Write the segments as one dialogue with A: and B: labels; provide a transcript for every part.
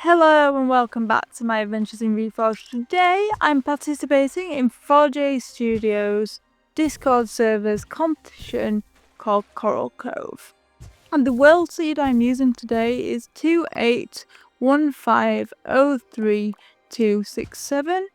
A: Hello and welcome back to my adventures in Reforj. Today I'm participating in 4J Studios Discord servers competition called Cove. And the world seed I'm using today is 281503267,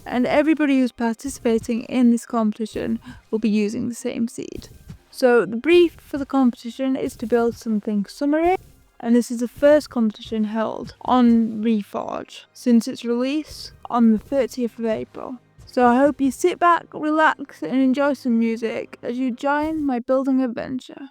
A: and everybody who's participating in this competition will be using the same seed. So the brief for the competition is to build something summary. And this is the first competition held on Reforj since its release on the 30th of April. So I hope you sit back, relax and enjoy some music as you join my building adventure.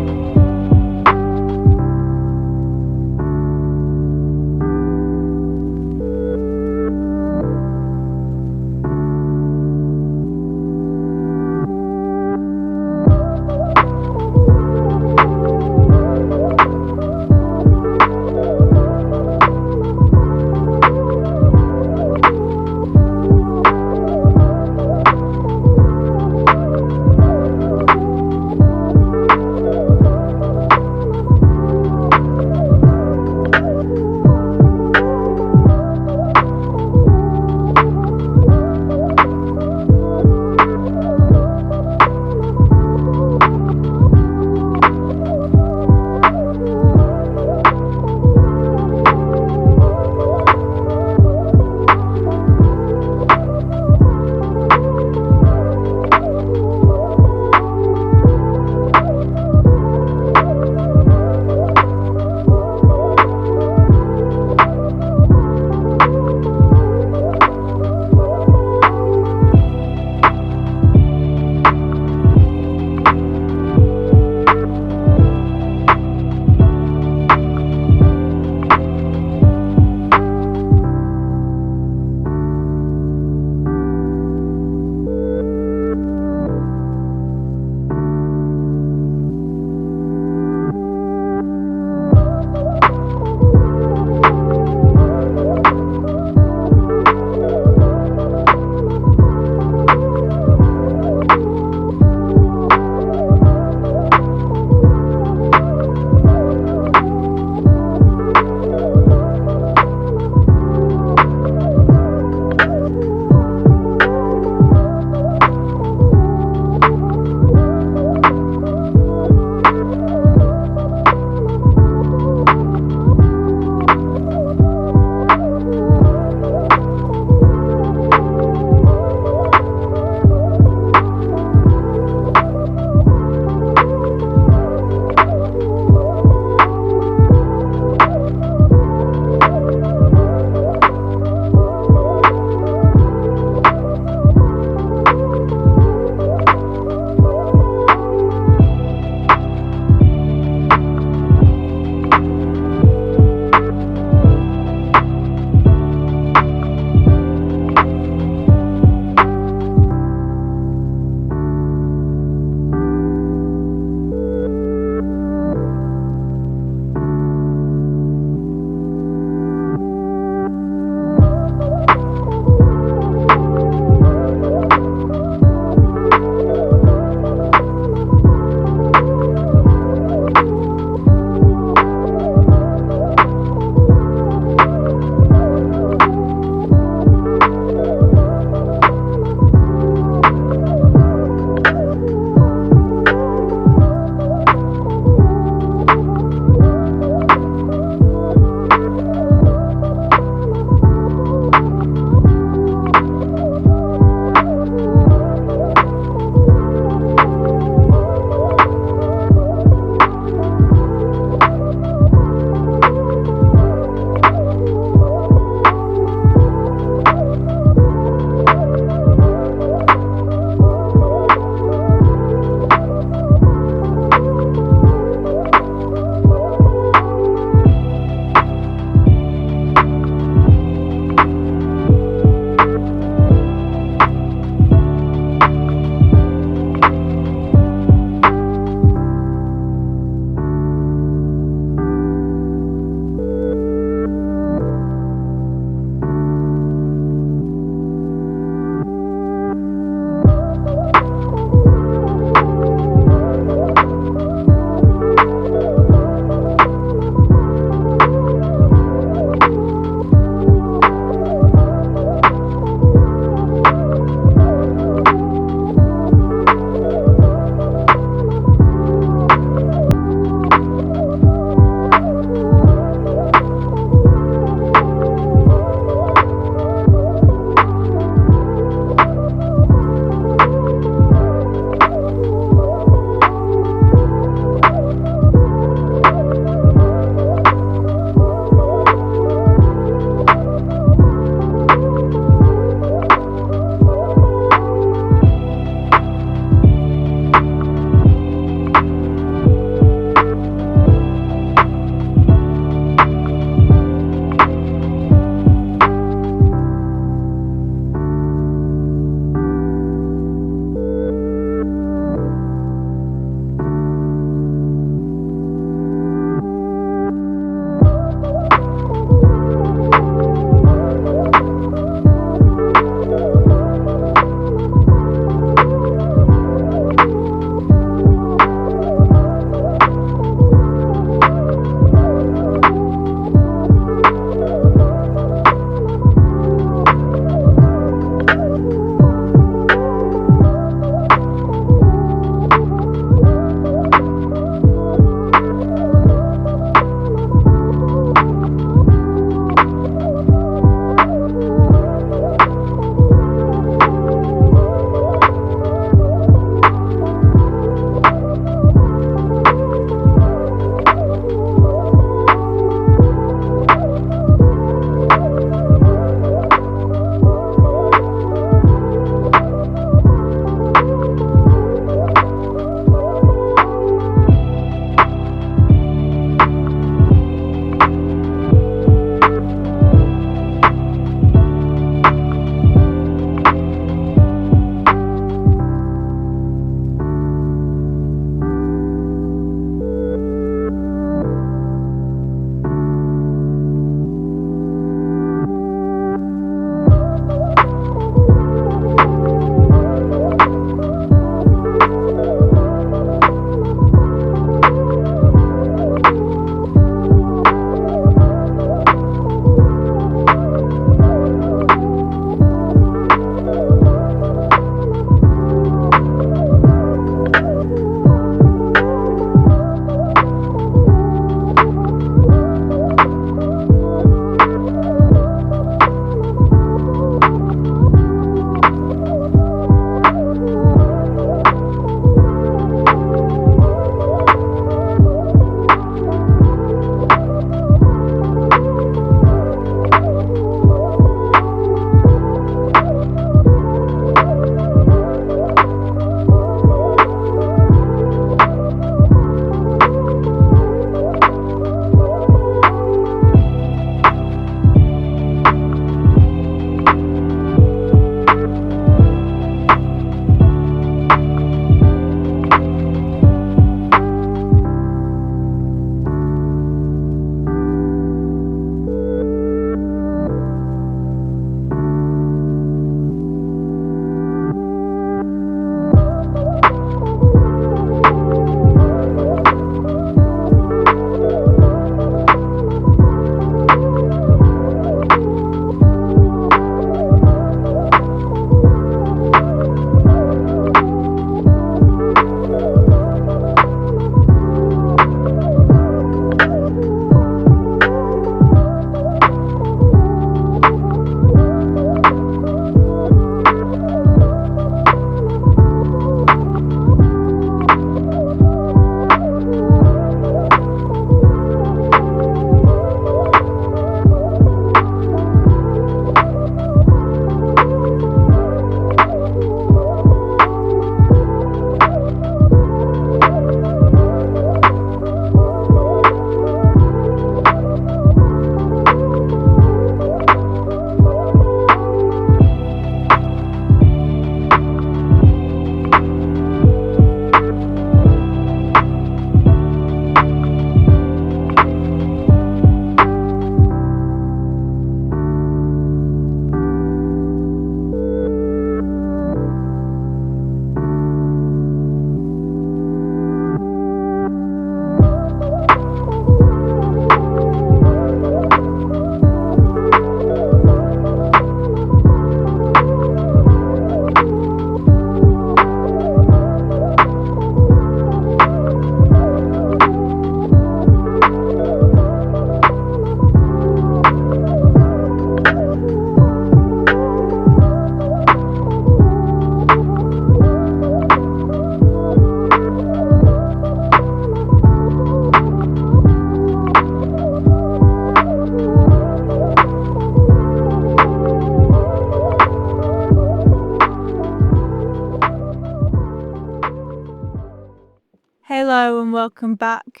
A: Hello and welcome back.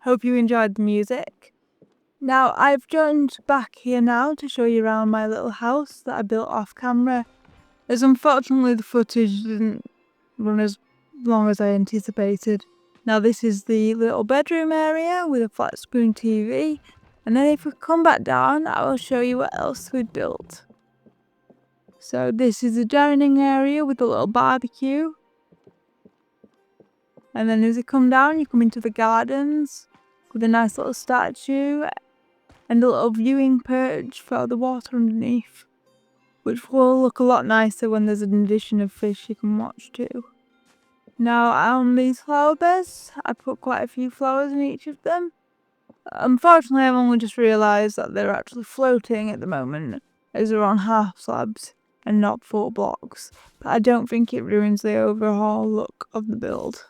A: Hope you enjoyed the music. Now I've joined back here now to show you around my little house that I built off camera, as unfortunately the footage didn't run as long as I anticipated. Now this is the little bedroom area with a flat screen TV, and then if we come back down I will show you what else we'd built. So this is the dining area with a little barbecue. And then as you come down, you come into the gardens with a nice little statue and a little viewing perch for the water underneath, which will look a lot nicer when there's an addition of fish you can watch too. Now on these flower beds, I put quite a few flowers in each of them. Unfortunately, I've only just realised that they're actually floating at the moment, as they're on half slabs and not full blocks, but I don't think it ruins the overall look of the build.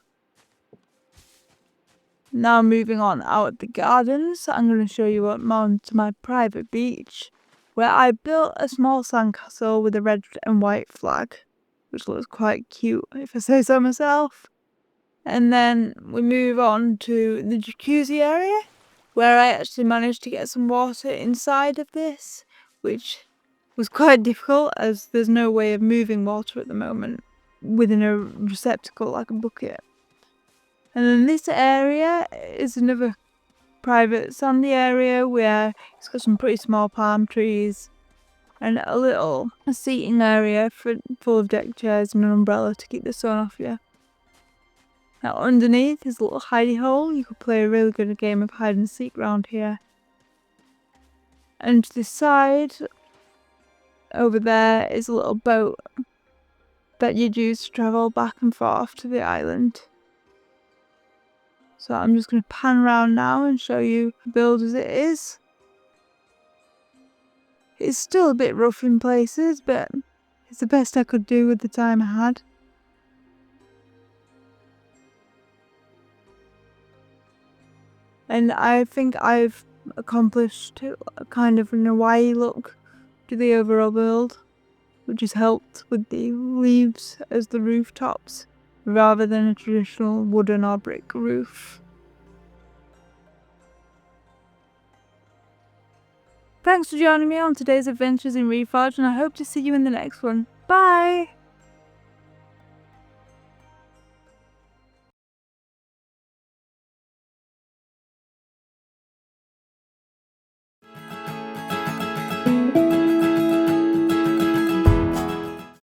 A: Now moving on out the gardens, I'm going to show you up onto my private beach, where I built a small sandcastle with a red and white flag, which looks quite cute if I say so myself. And then we move on to the jacuzzi area, where I actually managed to get some water inside of this, which was quite difficult as there's no way of moving water at the moment within a receptacle like a bucket. And then this area is another private sandy area where it's got some pretty small palm trees and a little seating area full of deck chairs and an umbrella to keep the sun off you. Now underneath is a little hidey hole. You could play a really good game of hide and seek around here. And to the side over there is a little boat that you'd use to travel back and forth to the island. So I'm just going to pan around now and show you the build as it is. It's still a bit rough in places, but it's the best I could do with the time I had. And I think I've accomplished a kind of an Hawaii look to the overall build, which has helped with the leaves as the rooftops, rather than a traditional wooden or brick roof. Thanks for joining me on today's adventures in Reforj, and I hope to see you in the next one. Bye!